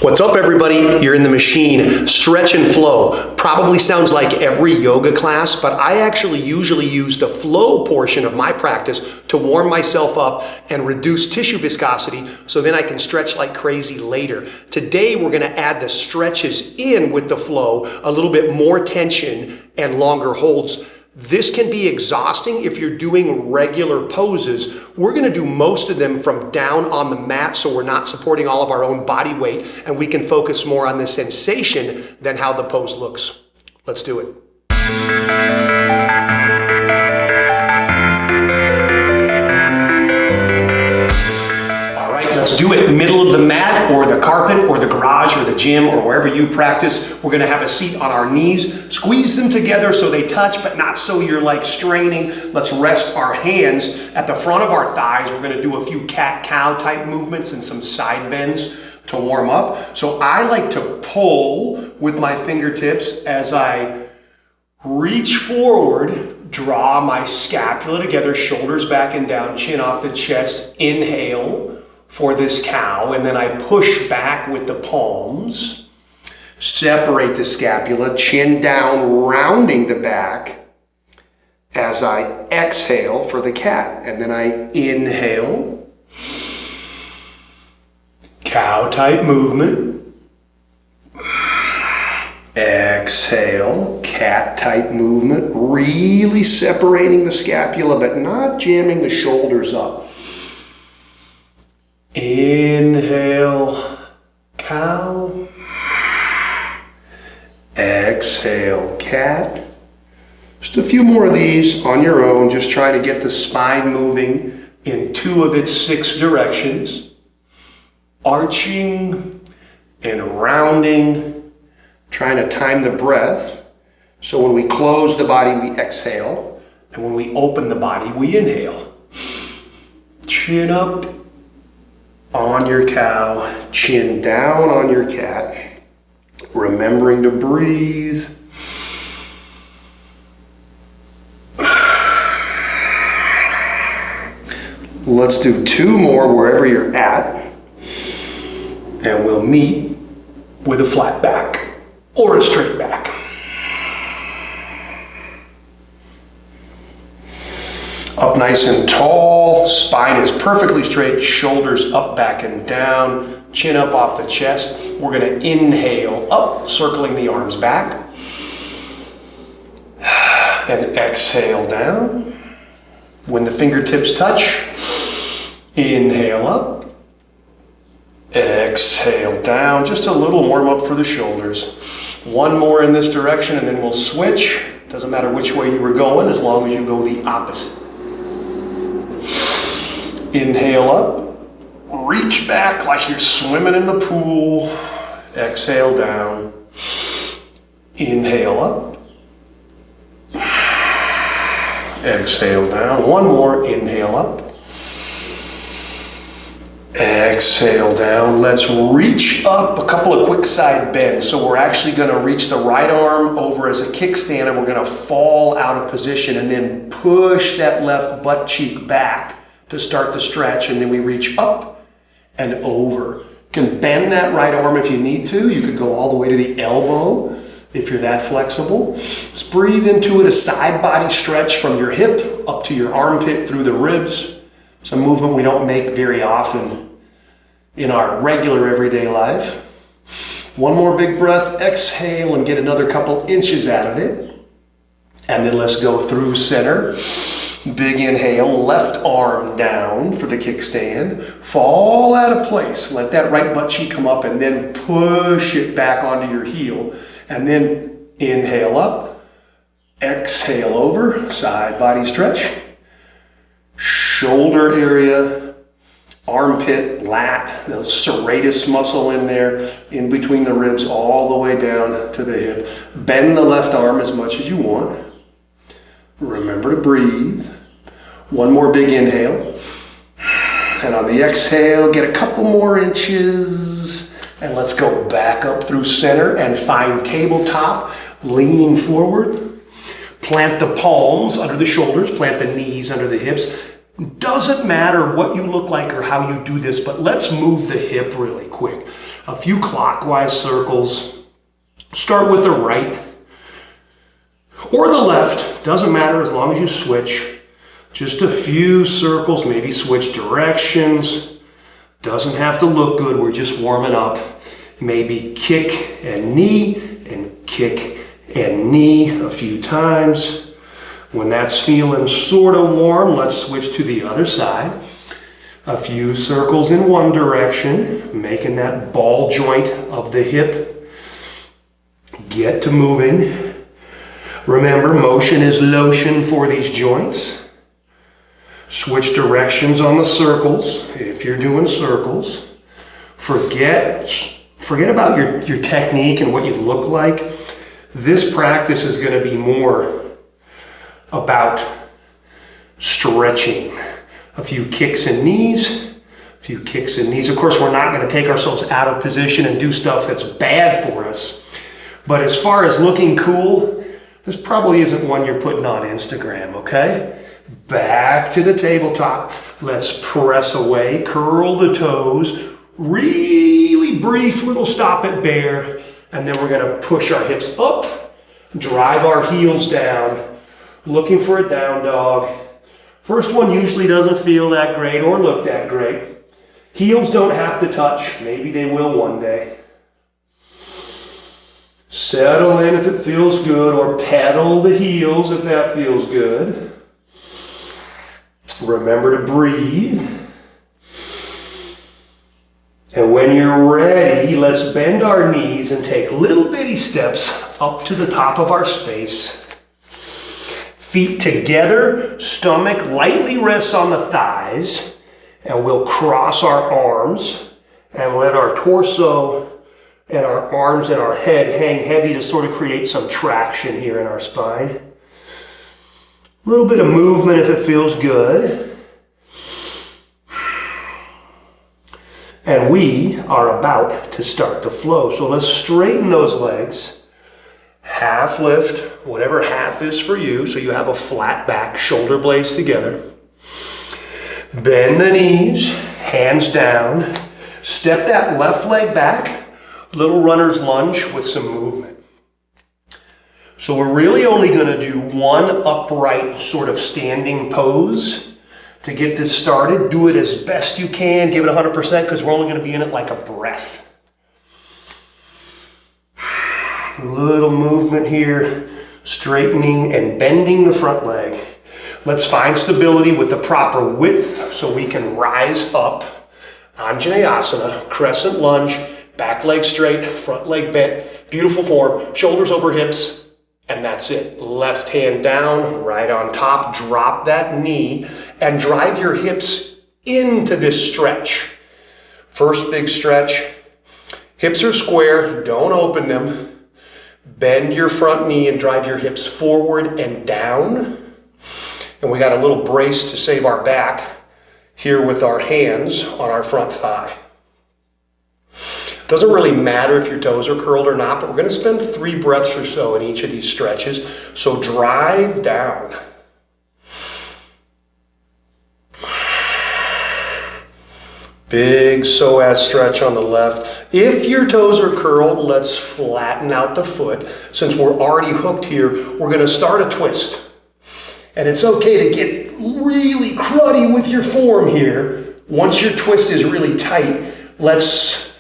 What's up, everybody? You're in the machine. Stretch and flow. Probably sounds like every yoga class, but I actually usually use the flow portion of my practice to warm myself up and reduce tissue viscosity so then I can stretch like crazy later. Today, we're going to add the stretches in with the flow, a little bit more tension and longer holds. This can be exhausting if you're doing regular poses. We're going to do most of them from down on the mat so we're not supporting all of our own body weight and we can focus more on the sensation than how the pose looks. Let's do it. Let's do it. Middle of the mat or the carpet or the garage or the gym or wherever you practice. We're going to have a seat on our knees. Squeeze them together so they touch, but not so you're like straining. Let's rest our hands at the front of our thighs. We're going to do a few cat-cow type movements and some side bends to warm up. So I like to pull with my fingertips as I reach forward, draw my scapula together, shoulders back and down, chin off the chest. Inhale for this cow, and then I push back with the palms, separate the scapula, chin down, rounding the back as I exhale for the cat, and then I inhale, cow type movement, exhale, cat type movement, really separating the scapula but not jamming the shoulders up. Inhale, cow. Exhale, cat. Just a few more of these on your own. Just try to get the spine moving in 2 of its 6 directions. Arching and rounding. Trying to time the breath. So when we close the body, we exhale. And when we open the body, we inhale. Chin up on your cow, chin down on your cat, remembering to breathe. Let's do 2 more wherever you're at, and we'll meet with a flat back or a straight back. Up nice and tall, spine is perfectly straight, shoulders up, back, and down, chin up off the chest. We're going to inhale up, circling the arms back, and exhale down. When the fingertips touch, inhale up, exhale down. Just a little warm up for the shoulders. 1 more in this direction, and then we'll switch. Doesn't matter which way you were going, as long as you go the opposite. Inhale up, reach back like you're swimming in the pool. Exhale down. Inhale up. Exhale down. 1 more. Inhale up. Exhale down. Let's reach up, a couple of quick side bends. So we're actually going to reach the right arm over as a kickstand, and we're going to fall out of position and then push that left butt cheek back to start the stretch, and then we reach up and over. You can bend that right arm if you need to. You could go all the way to the elbow if you're that flexible. Just breathe into it, a side body stretch from your hip up to your armpit through the ribs. It's a movement we don't make very often in our regular everyday life. 1 more big breath, exhale, and get another couple inches out of it. And then let's go through center. Big inhale, left arm down for the kickstand. Fall out of place. Let that right butt cheek come up and then push it back onto your heel. And then inhale up, exhale over, side body stretch. Shoulder area, armpit, lat, the serratus muscle in there, in between the ribs, all the way down to the hip. Bend the left arm as much as you want. Remember to breathe. 1 more big inhale. And on the exhale, get a couple more inches. And let's go back up through center and find tabletop, leaning forward. Plant the palms under the shoulders, plant the knees under the hips. Doesn't matter what you look like or how you do this, but let's move the hip really quick. a few clockwise circles. Start with the right or the left, doesn't matter as long as you switch. Just a few circles, maybe switch directions. Doesn't have to look good, we're just warming up. Maybe kick and knee and kick and knee a few times. When that's feeling sort of warm, let's switch to the other side. A few circles in one direction, making that ball joint of the hip. Get to moving. Remember, motion is lotion for these joints. Switch directions on the circles, if you're doing circles. Forget about your technique and what you look like. This practice is going to be more about stretching. A few kicks and knees, a few kicks and knees. Of course, we're not going to take ourselves out of position and do stuff that's bad for us. But as far as looking cool, this probably isn't one you're putting on Instagram, okay? Back to the tabletop. Let's press away, curl the toes, really brief little stop at bear, and then we're going to push our hips up, drive our heels down, looking for a down dog. First one usually doesn't feel that great or look that great. Heels don't have to touch. Maybe they will one day. Settle in if it feels good, or pedal the heels if that feels good. Remember to breathe. And when you're ready, let's bend our knees and take little bitty steps up to the top of our space. Feet together, stomach lightly rests on the thighs, and we'll cross our arms and let our torso and our arms and our head hang heavy to sort of create some traction here in our spine. A little bit of movement if it feels good. And we are about to start to flow. So let's straighten those legs. Half lift, whatever half is for you, so you have a flat back, shoulder blades together. Bend the knees, hands down. Step that left leg back, little runner's lunge with some movement. So we're really only going to do one upright sort of standing pose to get this started. Do it as best you can, give it 100% because we're only going to be in it like a breath. A little movement here, straightening and bending the front leg. Let's find stability with the proper width so we can rise up. Anjaneyasana, crescent lunge, back leg straight, front leg bent, beautiful form, shoulders over hips, and that's it. Left hand down, right on top, drop that knee and drive your hips into this stretch. First big stretch. Hips are square, don't open them. Bend your front knee and drive your hips forward and down. And we got a little brace to save our back here with our hands on our front thigh. Doesn't really matter if your toes are curled or not, but we're going to spend 3 breaths or so in each of these stretches. So drive down. Big psoas stretch on the left. If your toes are curled, let's flatten out the foot. Since we're already hooked here, we're going to start a twist. And it's okay to get really cruddy with your form here. Once your twist is really tight, let's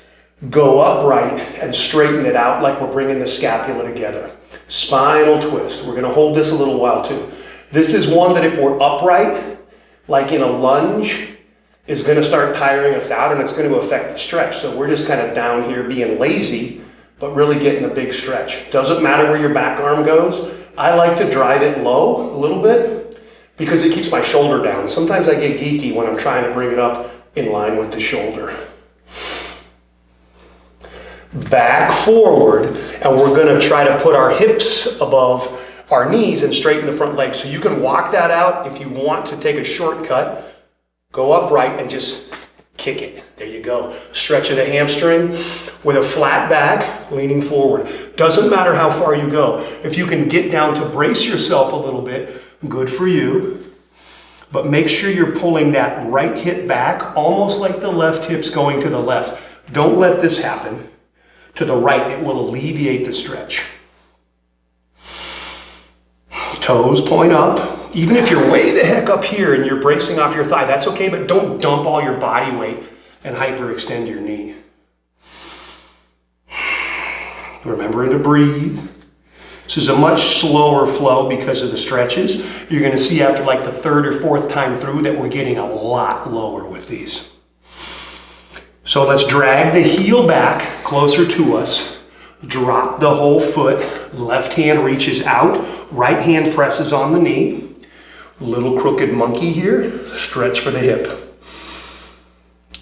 go upright and straighten it out like we're bringing the scapula together. Spinal twist. We're going to hold this a little while too. This is one that if we're upright, like in a lunge, is going to start tiring us out and it's going to affect the stretch. So we're just kind of down here being lazy, but really getting a big stretch. Doesn't matter where your back arm goes. I like to drive it low a little bit because it keeps my shoulder down. Sometimes I get geeky when I'm trying to bring it up in line with the shoulder. Back forward, and we're going to try to put our hips above our knees and straighten the front leg. So you can walk that out. If you want to take a shortcut, go upright and just kick it. There you go. Stretch of the hamstring with a flat back, leaning forward. Doesn't matter how far you go. If you can get down to brace yourself a little bit, good for you. But make sure you're pulling that right hip back, almost like the left hip's going to the left. Don't let this happen. To the right, it will alleviate the stretch. Toes point up. Even if you're way the heck up here and you're bracing off your thigh, that's okay, but don't dump all your body weight and hyperextend your knee. Remembering to breathe. This is a much slower flow because of the stretches. You're going to see after like the third or fourth time through that we're getting a lot lower with these. So let's drag the heel back closer to us. Drop the whole foot. Left hand reaches out. Right hand presses on the knee. Little crooked monkey here. Stretch for the hip.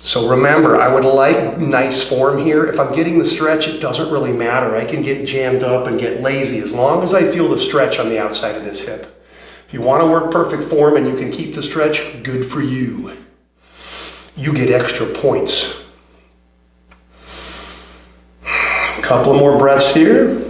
So remember, I would like nice form here. If I'm getting the stretch, it doesn't really matter. I can get jammed up and get lazy as long as I feel the stretch on the outside of this hip. If you want to work perfect form and you can keep the stretch, good for you. You get extra points. A couple more breaths here.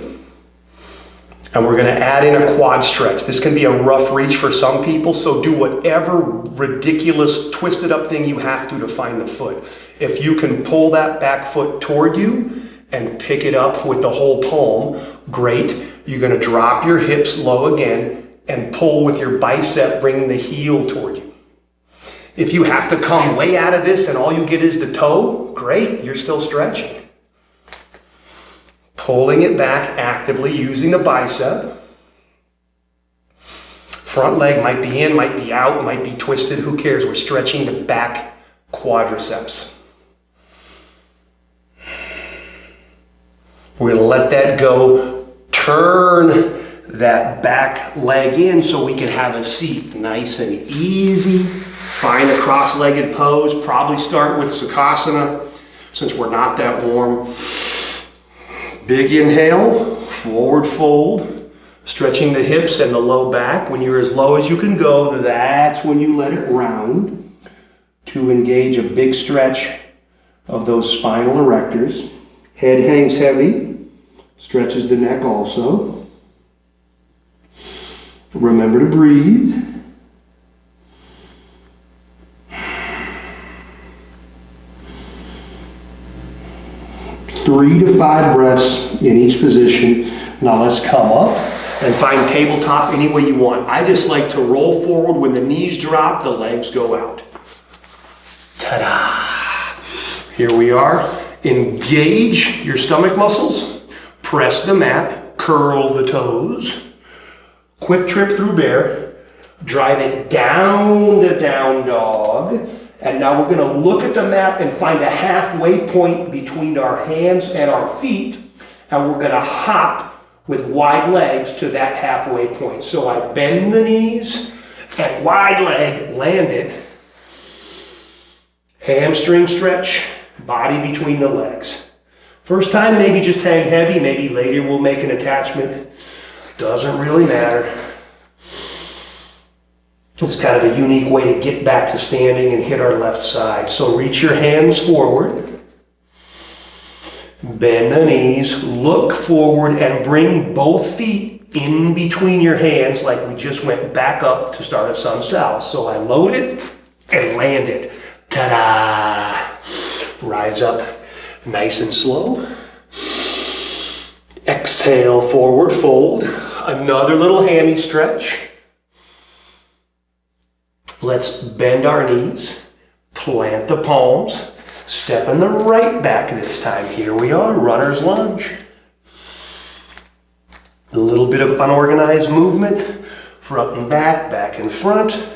And we're going to add in a quad stretch. This can be a rough reach for some people, so do whatever ridiculous twisted up thing you have to find the foot. If you can pull that back foot toward you and pick it up with the whole palm, great. You're going to drop your hips low again and pull with your bicep, bringing the heel toward you. If you have to come way out of this and all you get is the toe, great, you're still stretching. Pulling it back actively using the bicep. Front leg might be in, might be out, might be twisted, who cares? We're stretching the back quadriceps. We're going to let that go. Turn that back leg in so we can have a seat. Nice and easy. Find a cross-legged pose. Probably start with Sakasana since we're not that warm. Big inhale, forward fold, stretching the hips and the low back. When you're as low as you can go, that's when you let it round to engage a big stretch of those spinal erectors. Head hangs heavy, stretches the neck also. Remember to breathe. Three to 5 breaths in each position. Now let's come up and find tabletop any way you want. I just like to roll forward. When the knees drop, the legs go out. Ta-da! Here we are. Engage your stomach muscles. Press the mat. Curl the toes. Quick trip through bear. Drive it down to down dog. And now we're going to look at the mat and find a halfway point between our hands and our feet. And we're going to hop with wide legs to that halfway point. So I bend the knees and wide leg, land it. Hamstring stretch, body between the legs. First time, maybe just hang heavy. Maybe later we'll make an attachment. Doesn't really matter. It's kind of a unique way to get back to standing and hit our left side. So reach your hands forward. Bend the knees, look forward and bring both feet in between your hands like we just went back up to start a sun sal. So I loaded and landed. Ta-da! Rise up nice and slow. Exhale, forward fold. Another little hammy stretch. Let's bend our knees, plant the palms, step in the right back this time. Here we are, runner's lunge. A little bit of unorganized movement, front and back, back and front.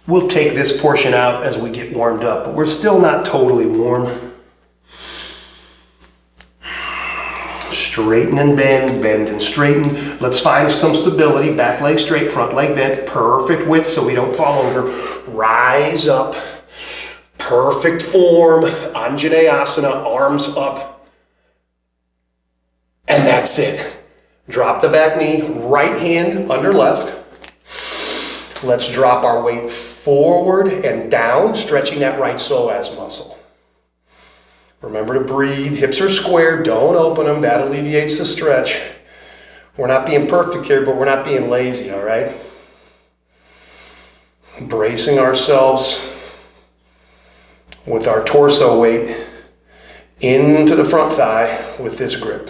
We'll take this portion out as we get warmed up, but we're still not totally warm. Straighten and bend, bend and straighten. Let's find some stability. Back leg straight, front leg bent. Perfect width so we don't fall over. Rise up. Perfect form. Anjaneyasana, arms up. And that's it. Drop the back knee, right hand under left. Let's drop our weight forward and down, stretching that right psoas muscle. Remember to breathe. Hips are square. Don't open them. That alleviates the stretch. We're not being perfect here, but we're not being lazy, all right? Bracing ourselves with our torso weight into the front thigh with this grip.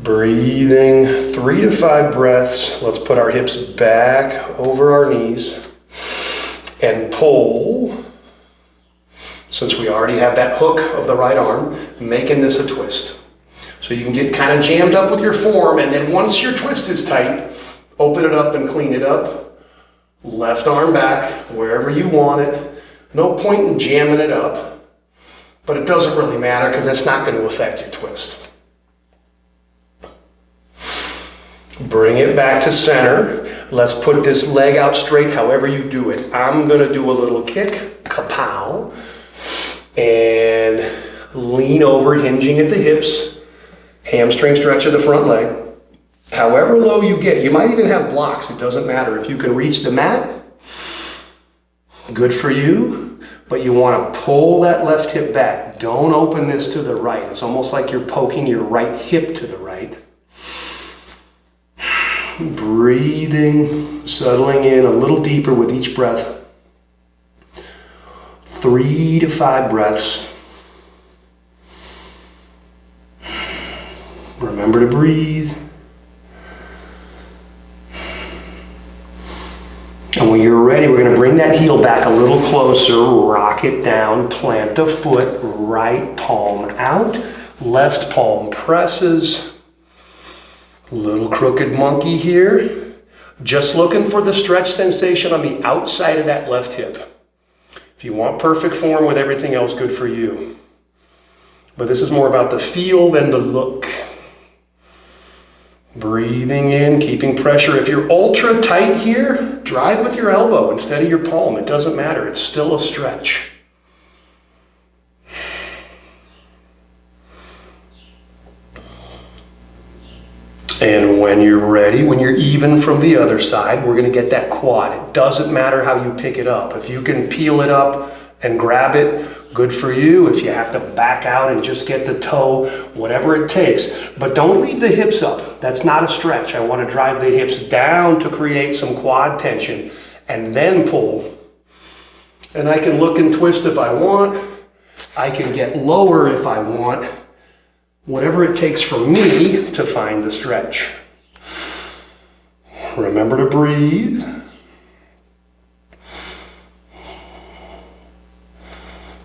Breathing 3 to 5 breaths. Let's put our hips back over our knees and pull. Since we already have that hook of the right arm, making this a twist. So you can get kind of jammed up with your form, and then once your twist is tight, open it up and clean it up. Left arm back, wherever you want it. No point in jamming it up, but it doesn't really matter because that's not going to affect your twist. Bring it back to center. Let's put this leg out straight however you do it. I'm going to do a little kick, kapow, and lean over, hinging at the hips. Hamstring stretch of the front leg. However low you get, you might even have blocks, it doesn't matter. If you can reach the mat, good for you, but you want to pull that left hip back. Don't open this to the right. It's almost like you're poking your right hip to the right. Breathing, settling in a little deeper with each breath. 3 to 5 breaths. Remember to breathe. And when you're ready, we're going to bring that heel back a little closer, rock it down, plant the foot, right palm out, left palm presses. Little crooked monkey here. Just looking for the stretch sensation on the outside of that left hip. If you want perfect form with everything else, good for you. But this is more about the feel than the look. Breathing in, keeping pressure. If you're ultra tight here, drive with your elbow instead of your palm. It doesn't matter. It's still a stretch. And when you're ready, when you're even from the other side, we're going to get that quad. It doesn't matter how you pick it up. If you can peel it up and grab it, good for you. If you have to back out and just get the toe, whatever it takes. But don't leave the hips up. That's not a stretch. I want to drive the hips down to create some quad tension and then pull. And I can look and twist if I want. I can get lower if I want. Whatever it takes for me to find the stretch. Remember to breathe.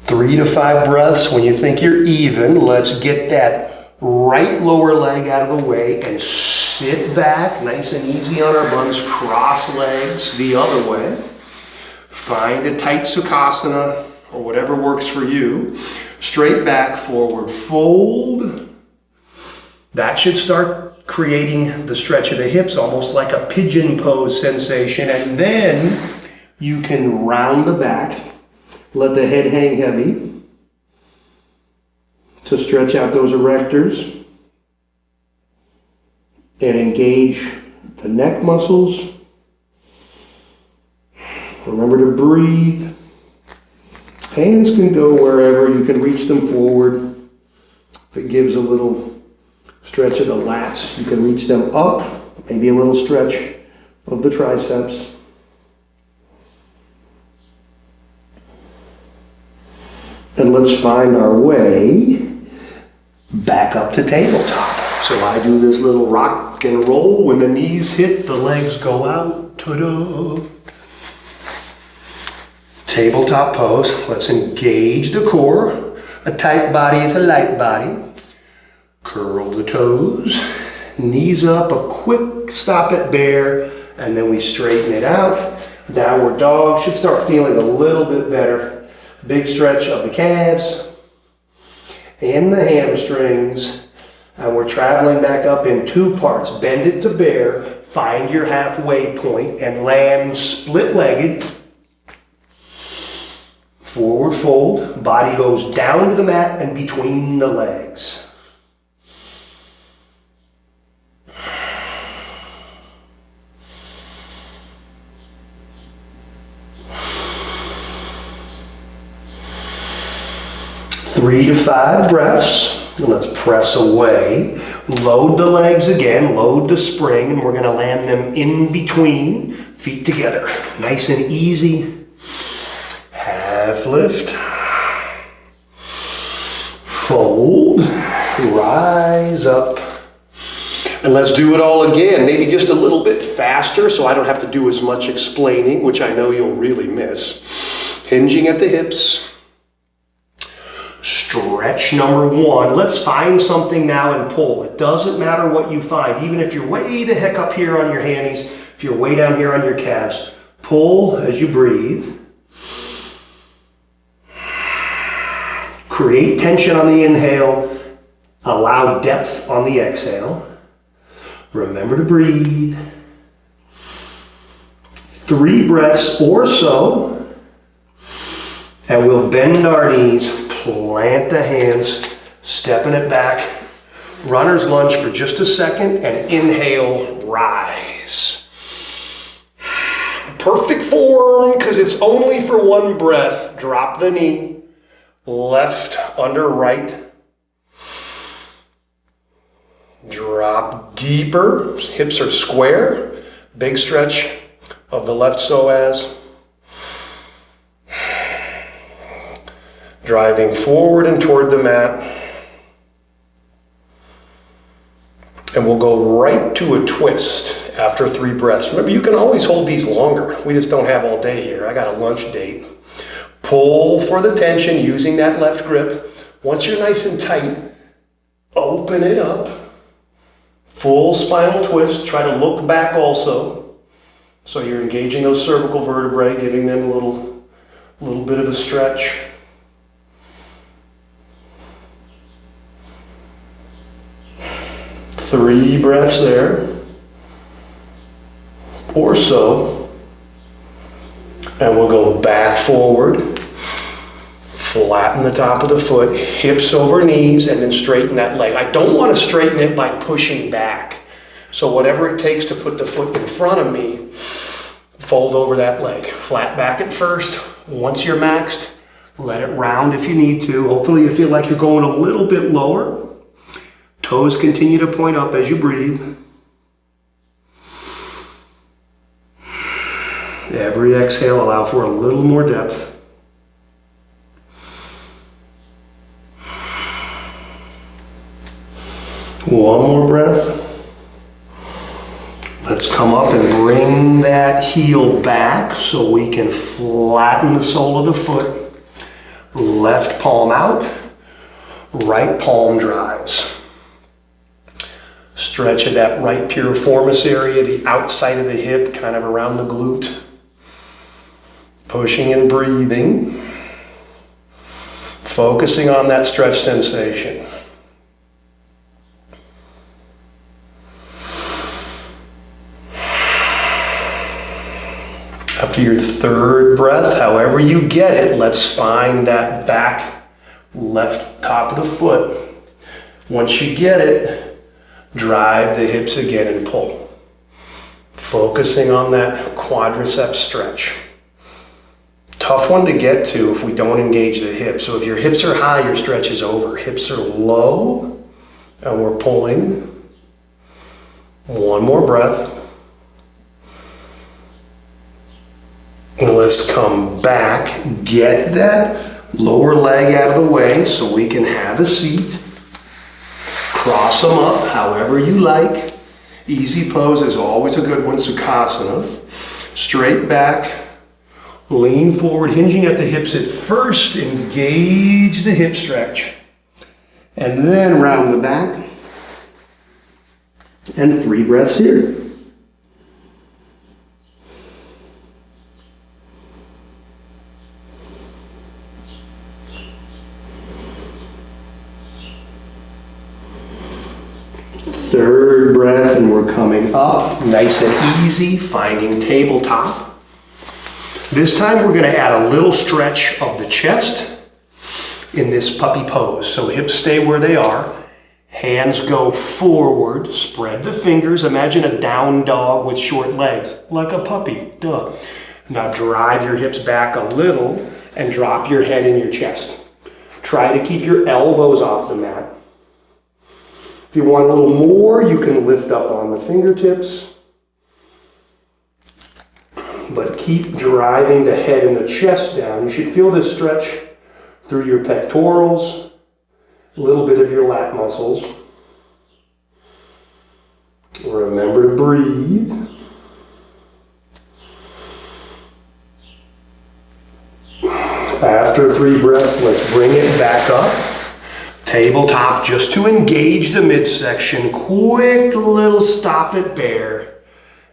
Three to 5 breaths. When you think you're even, let's get that right lower leg out of the way and sit back nice and easy on our buns. Cross legs the other way. Find a tight Sakasana or whatever works for you. Straight back, forward fold. That should start creating the stretch of the hips, almost like a pigeon pose sensation. And then you can round the back, let the head hang heavy to stretch out those erectors and engage the neck muscles. Remember to breathe. Hands can go wherever. You can reach them forward. If it gives a little stretch of the lats, you can reach them up. Maybe a little stretch of the triceps. And let's find our way back up to tabletop. So I do this little rock and roll. When the knees hit, the legs go out. Ta-da! Tabletop pose. Let's engage the core. A tight body is a light body. Curl the toes. Knees up. A quick stop at bear. And then we straighten it out. Downward dog. Should start feeling a little bit better. Big stretch of the calves and the hamstrings. And we're traveling back up in 2 parts. Bend it to bear. Find your halfway point and land split-legged. Forward fold, body goes down to the mat and between the legs. Three to 5 breaths. Let's press away. Load the legs again, load the spring, and we're going to land them in between, feet together. Nice and easy. Half lift. Fold, rise up. And let's do it all again, maybe just a little bit faster so I don't have to do as much explaining, which I know you'll really miss. Hinging at the hips. Stretch number one. Let's find something now and pull. It doesn't matter what you find, even if you're way the heck up here on your hammies, if you're way down here on your calves. Pull as you breathe. Create tension on the inhale. Allow depth on the exhale. Remember to breathe. 3 breaths or so. And we'll bend our knees, plant the hands, stepping it back. Runner's lunge for just a second and inhale, rise. Perfect form because it's only for 1 breath. Drop the knee, left under right. Drop deeper, hips are square, big stretch of the left psoas. Driving forward and toward the mat. And we'll go right to a twist after 3 breaths. Remember, you can always hold these longer. We just don't have all day here. I got a lunch date. Pull for the tension using that left grip. Once you're nice and tight, open it up. Full spinal twist. Try to look back also. So you're engaging those cervical vertebrae, giving them a little bit of a stretch. Three breaths there, or so. And we'll go back forward. Flatten the top of the foot, hips over knees, and then straighten that leg. I don't want to straighten it by pushing back. So whatever it takes to put the foot in front of me, fold over that leg. Flat back at first. Once you're maxed, let it round if you need to. Hopefully you feel like you're going a little bit lower. Toes continue to point up as you breathe. Every exhale, allow for a little more depth. One more breath. Let's come up and bring that heel back so we can flatten the sole of the foot. Left palm out, right palm drives. Stretch of that right piriformis area, the outside of the hip, kind of around the glute. Pushing and breathing. Focusing on that stretch sensation. After your 3rd breath, however you get it, let's find that back left top of the foot. Once you get it, drive the hips again and pull. Focusing on that quadricep stretch. Tough one to get to if we don't engage the hips. So if your hips are high, your stretch is over. Hips are low, and we're pulling. One more breath. And let's come back. Get that lower leg out of the way so we can have a seat. Cross them up however you like. Easy pose is always a good one, Sakasana. Straight back, lean forward, hinging at the hips at first. Engage the hip stretch. And then round the back. And 3 breaths here. Third breath, and we're coming up, nice and easy, finding tabletop. This time we're going to add a little stretch of the chest in this puppy pose. So hips stay where they are, hands go forward, spread the fingers. Imagine a down dog with short legs, like a puppy, duh. Now drive your hips back a little and drop your head in your chest. Try to keep your elbows off the mat. If you want a little more, you can lift up on the fingertips. But keep driving the head and the chest down. You should feel this stretch through your pectorals a little bit of your lat muscles. Remember to breathe. After 3 breaths, let's bring it back up. Tabletop just to engage the midsection. Quick little stop at bear.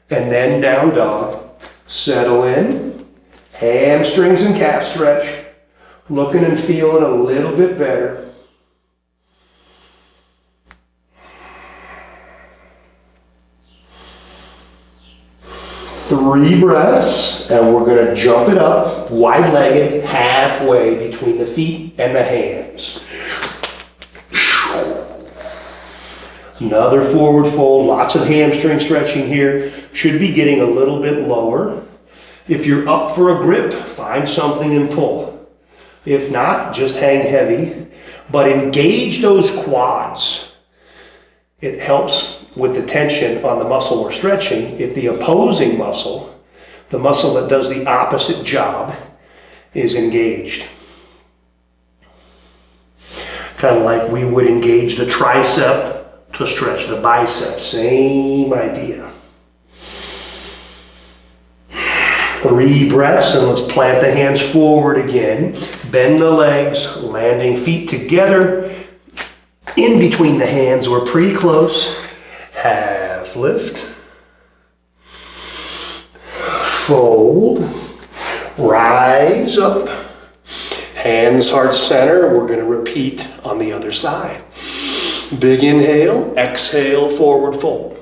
And then down dog. Settle in. Hamstrings and calf stretch. Looking and feeling a little bit better. Three breaths, and we're going to jump it up, wide-legged, halfway between the feet and the hands. Another forward fold, lots of hamstring stretching here. Should be getting a little bit lower. If you're up for a grip, find something and pull. If not, just hang heavy, but engage those quads. It helps with the tension on the muscle we're stretching. If the opposing muscle, the muscle that does the opposite job, is engaged. Kind of like we would engage the tricep to stretch the bicep. Same idea. 3 breaths, and let's plant the hands forward again. Bend the legs, landing feet together in between the hands. We're pretty close. Half lift. Fold. Rise up. Hands heart center. We're going to repeat on the other side. Big inhale, exhale, forward fold.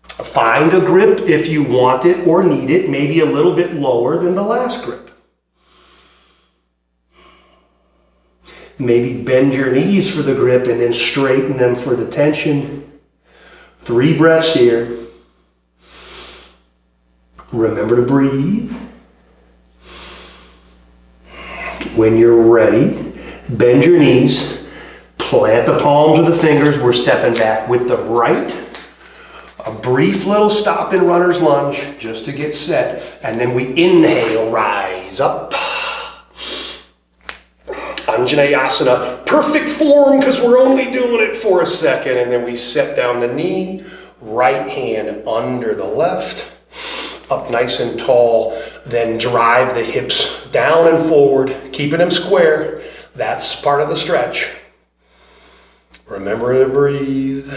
Find a grip if you want it or need it, maybe a little bit lower than the last grip. Maybe bend your knees for the grip and then straighten them for the tension. 3 breaths here. Remember to breathe. When you're ready, bend your knees, plant the palms of the fingers. We're stepping back with the right. A brief little stop in runner's lunge just to get set. And then we inhale, rise up. Anjaneyasana, perfect form because we're only doing it for a second. And then we set down the knee, right hand under the left, up nice and tall. Then drive the hips down and forward, keeping them square. That's part of the stretch. Remember to breathe.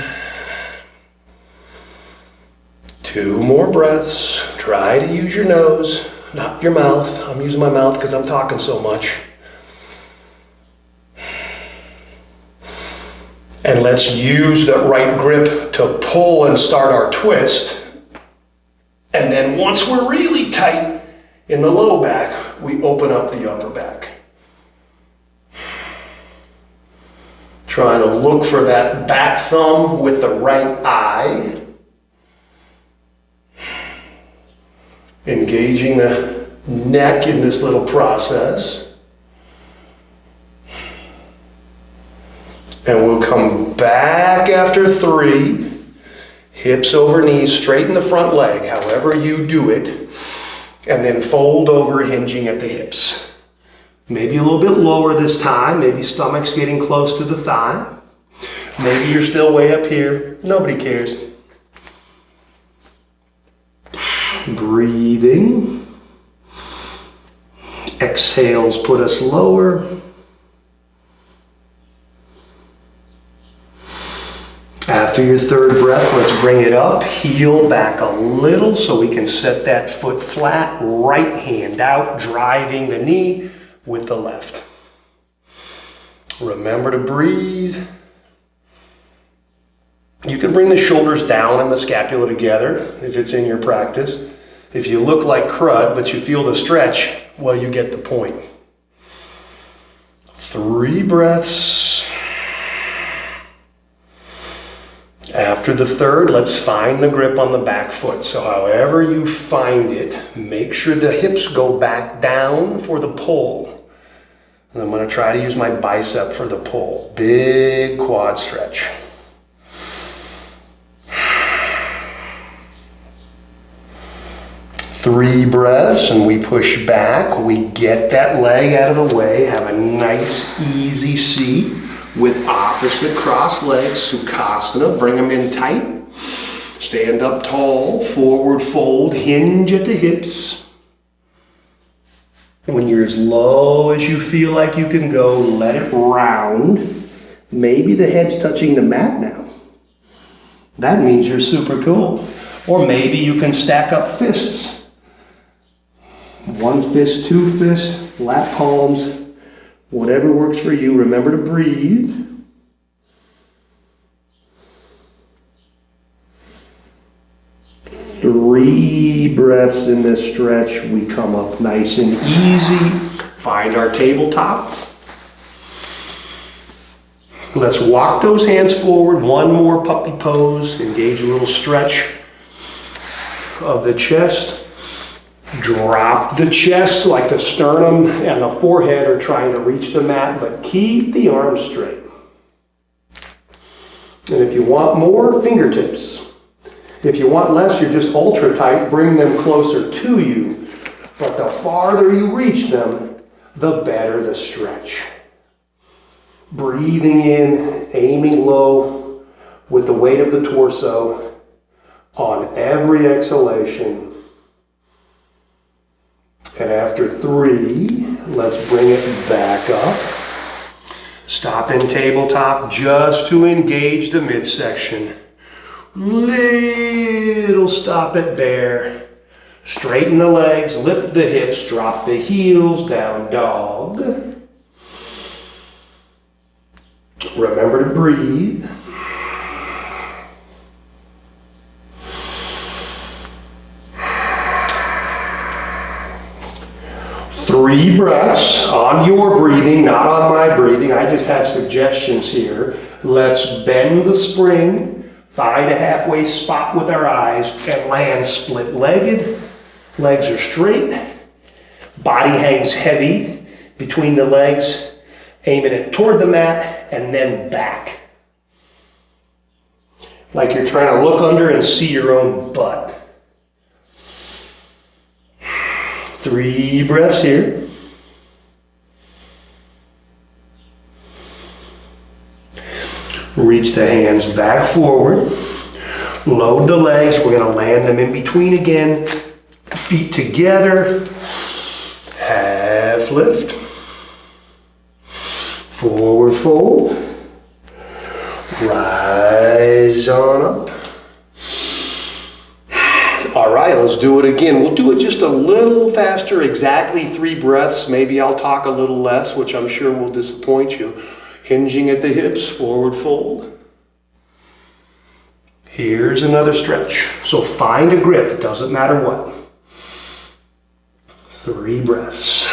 2 more breaths. Try to use your nose, not your mouth. I'm using my mouth because I'm talking so much. And let's use the right grip to pull and start our twist. And then once we're really tight in the low back, we open up the upper back. Trying to look for that back thumb with the right eye. Engaging the neck in this little process. And we'll come back after 3. Hips over knees, straighten the front leg, however you do it. And then fold over, hinging at the hips. Maybe a little bit lower this time. Maybe stomach's getting close to the thigh. Maybe you're still way up here. Nobody cares. Breathing. Exhales put us lower. After your 3rd breath, let's bring it up. Heel back a little so we can set that foot flat. Right hand out, driving the knee with the left. Remember to breathe. You can bring the shoulders down and the scapula together if it's in your practice. If you look like crud but you feel the stretch, well, you get the point. 3 breaths. After the 3rd, let's find the grip on the back foot. So however you find it, make sure the hips go back down for the pull. And I'm going to try to use my bicep for the pull. Big quad stretch. Three breaths and we push back. We get that leg out of the way. Have a nice easy seat. with opposite cross legs, Sakasana. Bring them in tight. Stand up tall, forward fold, hinge at the hips. When you're as low as you feel like you can go, let it round. Maybe the head's touching the mat now. That means you're super cool. Or maybe you can stack up fists. One fist, two fists, flat palms, whatever works for you. Remember to breathe. Three breaths in this stretch. We come up nice and easy. Find our tabletop. Let's walk those hands forward. One more puppy pose. Engage a little stretch of the chest. Drop the chest like the sternum and the forehead are trying to reach the mat, but keep the arms straight. And if you want more, fingertips. If you want less, you're just ultra tight, bring them closer to you. But the farther you reach them, the better the stretch. Breathing in, aiming low with the weight of the torso on every exhalation. And after 3, let's bring it back up. Stop in tabletop just to engage the midsection. Little stop at bear. Straighten the legs, lift the hips, drop the heels, down dog. Remember to breathe. Three breaths on your breathing, not on my breathing. I just have suggestions here. Let's bend the spring, find a halfway spot with our eyes, and land split-legged. Legs are straight. Body hangs heavy between the legs. Aiming it toward the mat and then back. Like you're trying to look under and see your own butt. 3 breaths here. Reach the hands back forward. Load the legs. We're going to land them in between again. Feet together. Half lift. Forward fold. Rise on up. All right, let's do it again. We'll do it just a little faster, exactly 3 breaths. Maybe I'll talk a little less, which I'm sure will disappoint you. Hinging at the hips, forward fold. Here's another stretch. So find a grip, it doesn't matter what. 3 breaths.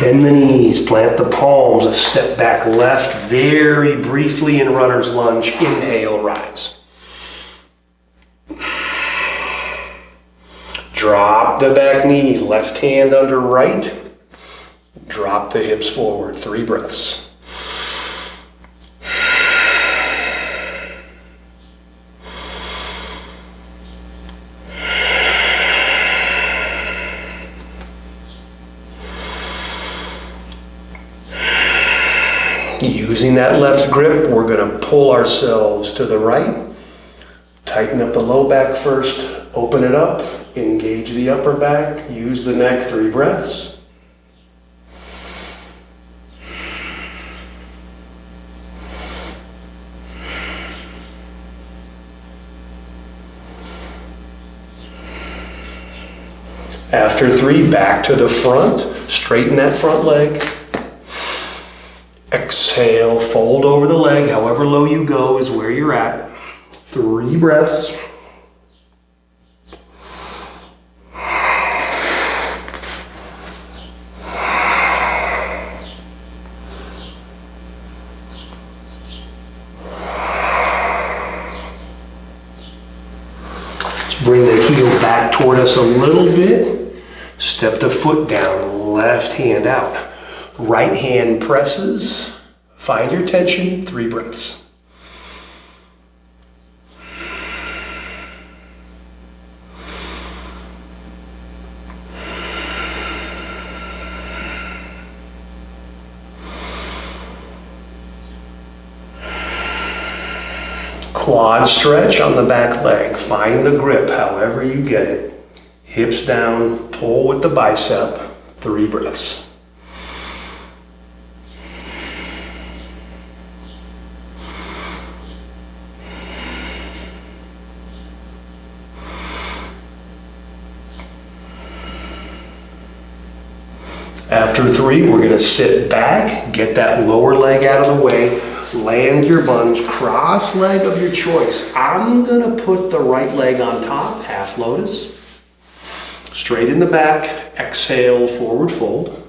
Bend the knees, plant the palms, a step back left, very briefly in runner's lunge. Inhale, rise. Drop the back knee, left hand under right. Drop the hips forward, 3 breaths. Using that left grip, we're going to pull ourselves to the right. Tighten up the low back first, open it up, engage the upper back, use the neck, 3 breaths. After 3, back to the front, straighten that front leg. Exhale, fold over the leg, however low you go is where you're at. 3 breaths. Let's bring the heel back toward us a little bit. Step the foot down, left hand out. Right hand presses, find your tension, 3 breaths. Quad stretch on the back leg. Find the grip however you get it. Hips down, pull with the bicep. 3 breaths. After 3, we're going to sit back, get that lower leg out of the way, land your lunge, cross leg of your choice. I'm going to put the right leg on top, half lotus. Straight in the back, exhale, forward fold.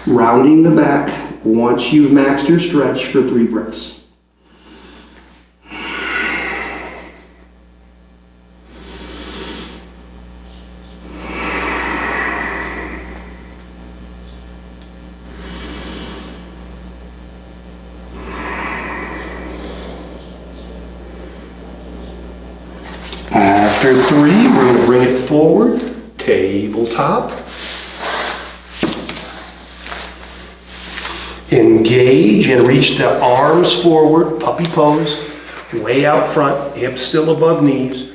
Rounding the back once you've maxed your stretch for 3 breaths. After 3, we're going to bring it forward, tabletop. Engage and reach the arms forward, puppy pose, way out front, hips still above knees.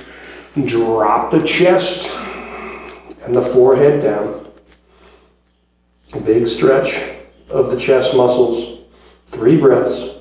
Drop the chest and the forehead down. Big stretch of the chest muscles, 3 breaths.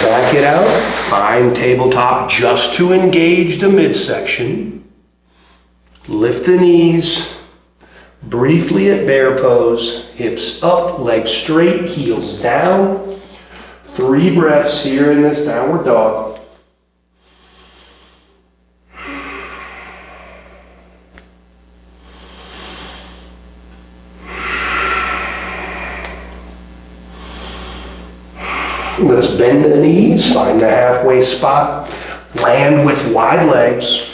Back it out, find tabletop just to engage the midsection. Lift the knees, briefly at bear pose, hips up, legs straight, heels down. 3 breaths here in this downward dog. Let's bend the knees, find the halfway spot, land with wide legs,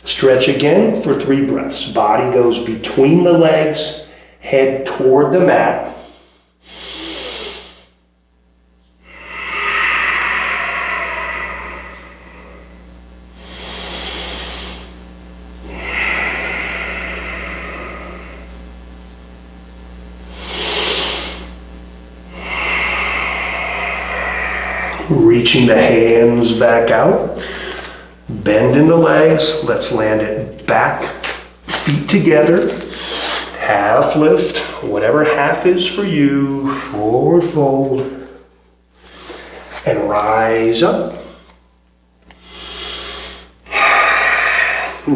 stretch again for 3 breaths. Body goes between the legs, head toward the mat. Reaching the hands back out, bend in the legs, let's land it back, feet together, half lift, whatever half is for you, forward fold, and rise up.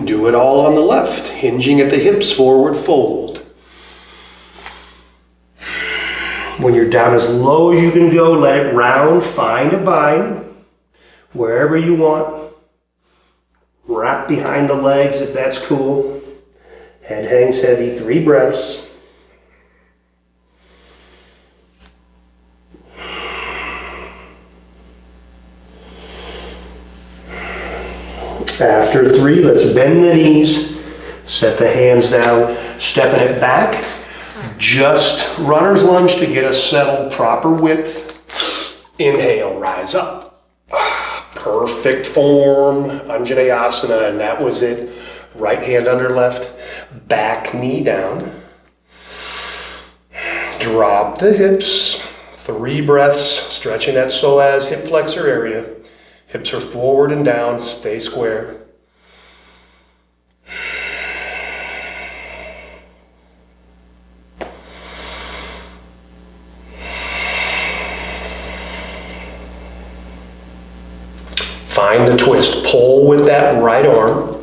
Do it all on the left, hinging at the hips, forward fold. When you're down as low as you can go, let it round, find a bind, wherever you want. Wrap behind the legs if that's cool. Head hangs heavy, 3 breaths. After 3, let's bend the knees, set the hands down, stepping it back. Just runner's lunge to get us settled, proper width. Inhale, rise up. Perfect form, Anjaneyasana, and that was it. Right hand under left, back knee down. Drop the hips, 3 breaths, stretching that psoas hip flexor area. Hips are forward and down, stay square. Find the twist, pull with that right arm.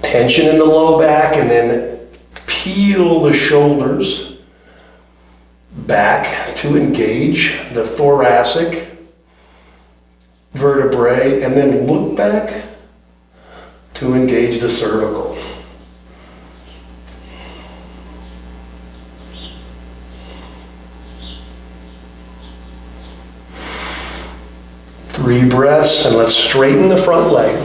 Tension in the low back and then peel the shoulders back to engage the thoracic vertebrae and then look back to engage the cervical. Three breaths, and let's straighten the front leg.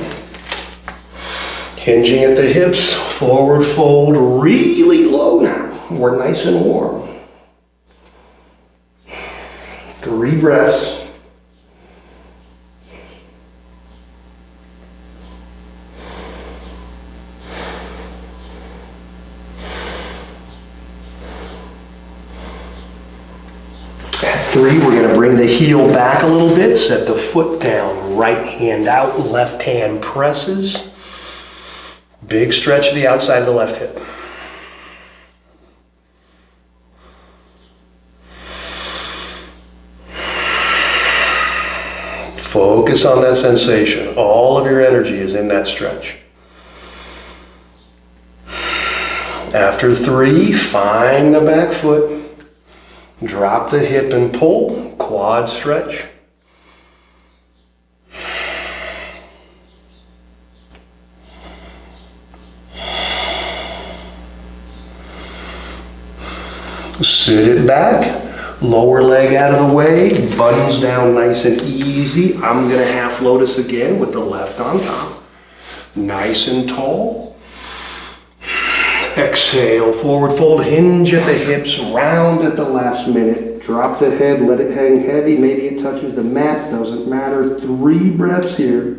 Hinging at the hips, forward fold really low now. We're nice and warm. 3 breaths. At 3, we're going to bring the heel back a little bit, set the foot down, right hand out, left hand presses. Big stretch of the outside of the left hip. Focus on that sensation. All of your energy is in that stretch. After 3, find the back foot. Drop the hip and pull, quad stretch. Sit it back, lower leg out of the way, buttons down nice and easy. I'm gonna half lotus again with the left on top. Nice and tall. Exhale, forward fold, hinge at the hips, round at the last minute. Drop the head, let it hang heavy. Maybe it touches the mat, doesn't matter. 3 breaths here.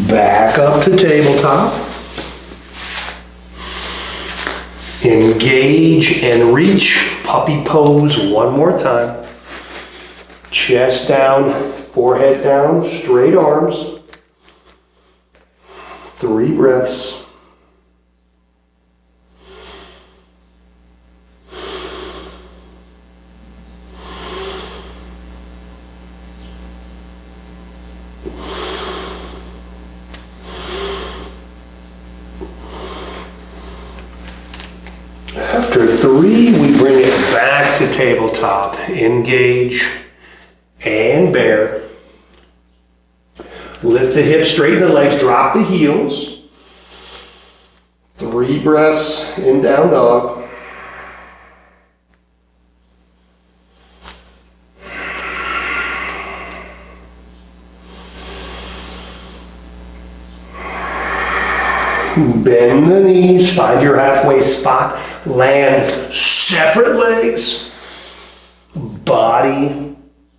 Back up to tabletop. Engage and reach, puppy pose one more time. Chest down, forehead down, straight arms. 3 breaths. After 3, we bring it back to tabletop. Engage and bear. Lift the hips, straighten the legs, drop the heels. 3 breaths in down dog. Bend the knees, find your halfway spot. Land separate legs, body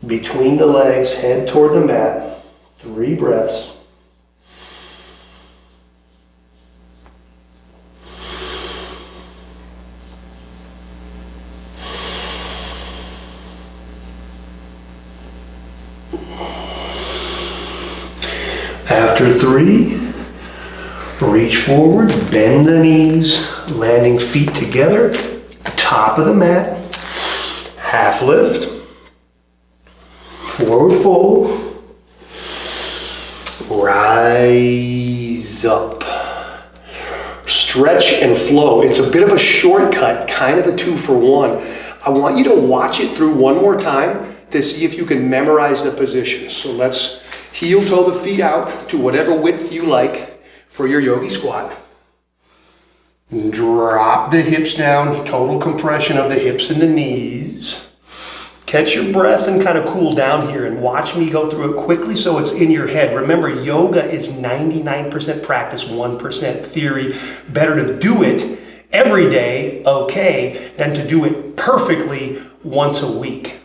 between the legs, head toward the mat. 3 breaths. After 3, reach forward, bend the knees, landing feet together, top of the mat, half lift, forward fold, rise up. Stretch and flow. It's a bit of a shortcut, kind of a 2 for 1. I want you to watch it through one more time to see if you can memorize the positions. So let's heel toe the feet out to whatever width you like for your yogi squat. Drop the hips down, total compression of the hips and the knees. Catch your breath and kind of cool down here and watch me go through it quickly so it's in your head. Remember, yoga is 99% practice, 1% theory. Better to do it every day, okay, than to do it perfectly once a week.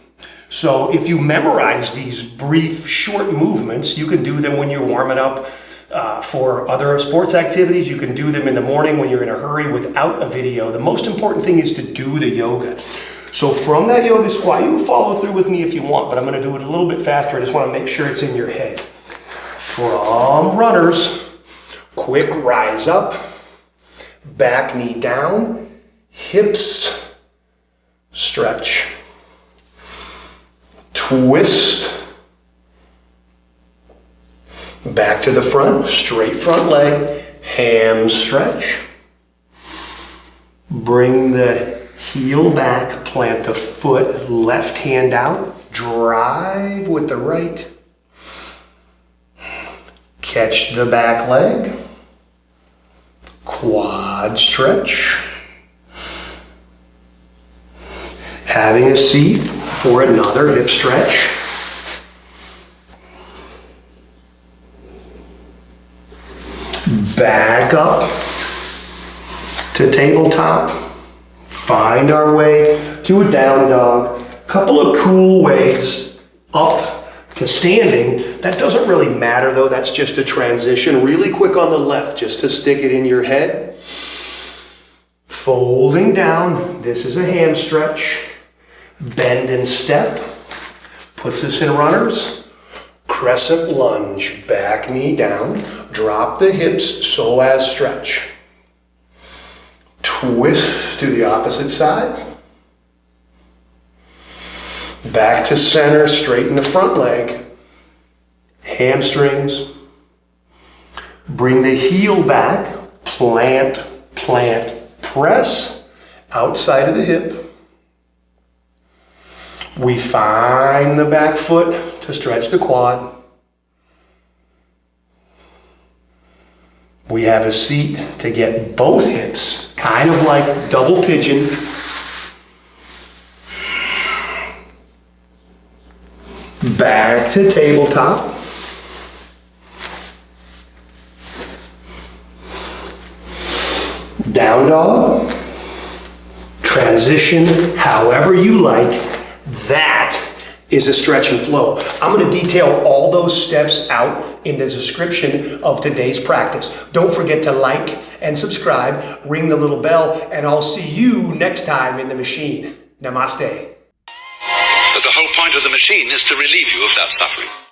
So if you memorize these brief, short movements, you can do them when you're warming up for other sports activities. You can do them in the morning when you're in a hurry without a video. The most important thing is to do the yoga. So from that yoga squat, you can follow through with me if you want, but I'm going to do it a little bit faster. I just want to make sure it's in your head. From runners, quick rise up, back knee down, hips stretch, twist, back to the front, straight front leg, ham stretch. Bring the heel back, plant the foot, left hand out, drive with the right. Catch the back leg. quad stretch. Having a seat for another hip stretch. Back up to tabletop. Find our way to a down dog. Couple of cool ways up to standing. That doesn't really matter though, that's just a transition. Really quick on the left, just to stick it in your head. Folding down, this is a ham stretch. Bend and step, puts us in runners. Crescent lunge, back knee down. Drop the hips, psoas stretch. Twist to the opposite side. Back to center, straighten the front leg. Hamstrings. Bring the heel back. Plant, plant, press. Outside of the hip. We find the back foot to stretch the quad. We have a seat to get both hips, kind of like double pigeon. Back to tabletop. Down dog. Transition however you like. That is a stretch and flow. I'm going to detail all those steps out in the description of today's practice. Don't forget to like and subscribe, ring the little bell, and I'll see you next time in the machine. Namaste. But the whole point of the machine is to relieve you of that suffering.